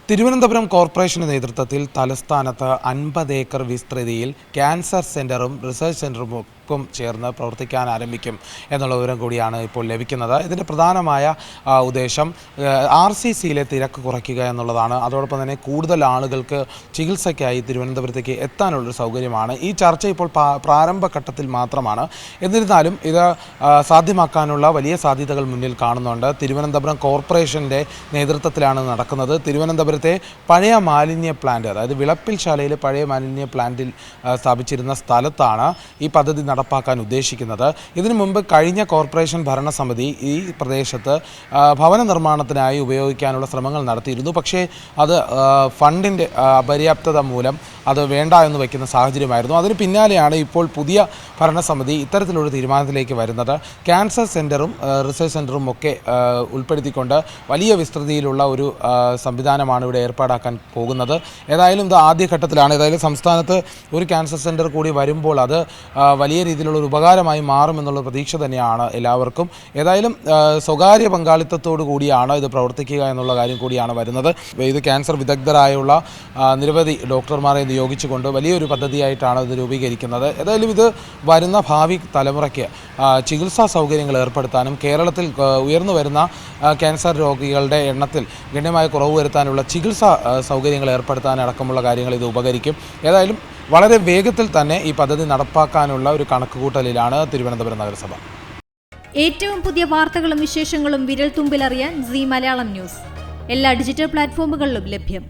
തിരുവനന്തപുരം കോർപ്പറേഷന്റെ നേതൃത്വത്തിൽ തലസ്ഥാനത്ത് 50 ഏക്കർ വിസ്തൃതിയിൽ ക്യാൻസർ സെന്ററും റിസർച്ച് സെന്ററും ചേർന്ന് പ്രവർത്തിക്കാൻ ആരംഭിക്കും എന്നുള്ള വിവരം കൂടിയാണ് ഇപ്പോൾ ലഭിക്കുന്നത്. ഇതിൻ്റെ പ്രധാനമായ ഉദ്ദേശം RCCയിലെ തിരക്ക് കുറയ്ക്കുക എന്നുള്ളതാണ്. അതോടൊപ്പം തന്നെ കൂടുതൽ ആളുകൾക്ക് ചികിത്സയ്ക്കായി തിരുവനന്തപുരത്തേക്ക് എത്താനുള്ളൊരു സൗകര്യമാണ്. ഈ ചർച്ച ഇപ്പോൾ പ്രാരംഭഘട്ടത്തിൽ മാത്രമാണ്. എന്നിരുന്നാലും ഇത് സാധ്യമാക്കാനുള്ള വലിയ സാധ്യതകൾ മുന്നിൽ കാണുന്നുണ്ട്. തിരുവനന്തപുരം കോർപ്പറേഷൻ്റെ നേതൃത്വത്തിലാണ് നടക്കുന്നത്. തിരുവനന്തപുരത്തെ പഴയ മാലിന്യ പ്ലാന്റ്, അതായത് വിളപ്പിൽ ശാലയിലെ പഴയ മാലിന്യ പ്ലാന്റിൽ സ്ഥാപിച്ചിരുന്ന സ്ഥലത്താണ് ഈ പദ്ധതി നടപ്പാക്കാൻ ഉദ്ദേശിക്കുന്നത്. ഇതിനു മുമ്പ് കഴിഞ്ഞ കോർപ്പറേഷൻ ഭരണസമിതി ഈ പ്രദേശത്ത് ഭവന നിർമ്മാണത്തിനായി ഉപയോഗിക്കാനുള്ള ശ്രമങ്ങൾ നടത്തിയിരുന്നു. പക്ഷേ അത് ഫണ്ടിൻ്റെ അപര്യാപ്തത മൂലം അത് വേണ്ട എന്ന് വയ്ക്കുന്ന സാഹചര്യമായിരുന്നു. അതിന് പിന്നാലെയാണ് ഇപ്പോൾ പുതിയ ഭരണസമിതി ഇത്തരത്തിലൊരു തീരുമാനത്തിലേക്ക് വരുന്നത്. ക്യാൻസർ സെൻറ്ററും റിസർച്ച് സെൻറ്ററും ഒക്കെ ഉൾപ്പെടുത്തിക്കൊണ്ട് വലിയ വിസ്തൃതിയിലുള്ള ഒരു സംവിധാനമാണ് ഇവിടെ ഏർപ്പാടാക്കാൻ പോകുന്നത്. ഏതായാലും ഇത് ആദ്യഘട്ടത്തിലാണ്. ഏതായാലും സംസ്ഥാനത്ത് ഒരു ക്യാൻസർ സെൻറ്റർ കൂടി വരുമ്പോൾ അത് വലിയ രീതിയിലുള്ള ഒരു ഉപകാരമായി മാറുമെന്നുള്ള പ്രതീക്ഷ തന്നെയാണ് എല്ലാവർക്കും. ഏതായാലും സ്വകാര്യ പങ്കാളിത്തത്തോടു കൂടിയാണ് ഇത് പ്രവർത്തിക്കുക എന്നുള്ള കാര്യം കൂടിയാണ് വരുന്നത്. ഇത് ക്യാൻസർ വിദഗ്ധരായുള്ള നിരവധി ഡോക്ടർമാരെ നിയോഗിച്ചുകൊണ്ട് വലിയൊരു പദ്ധതിയായിട്ടാണ് ഇത് രൂപീകരിക്കുന്നത്. ഏതായാലും ഇത് വരുന്ന ഭാവി തലമുറയ്ക്ക് ചികിത്സാ സൗകര്യങ്ങൾ ഏർപ്പെടുത്താനും കേരളത്തിൽ ഉയർന്നു വരുന്ന ക്യാൻസർ രോഗികളുടെ എണ്ണത്തിൽ ഗണ്യമായ കുറവ് വരുത്താനുള്ള ചികിത്സാ സൗകര്യങ്ങൾ ഏർപ്പെടുത്താനടക്കമുള്ള കാര്യങ്ങൾ ഇത് ഉപകരിക്കും. ഏതായാലും വളരെ വേഗത്തിൽ തന്നെ ഈ പദ്ധതി നടപ്പാക്കാനുള്ള ഒരു കണക്കുകൂട്ടലിലാണ് തിരുവനന്തപുരം നഗരസഭ. ഏറ്റവും പുതിയ വാർത്തകളും വിശേഷങ്ങളും വിരൽ തുമ്പിലറിയാൻ സീ മലയാളം ന്യൂസ് എല്ലാ ഡിജിറ്റൽ പ്ലാറ്റ്ഫോമുകളിലും ലഭ്യം.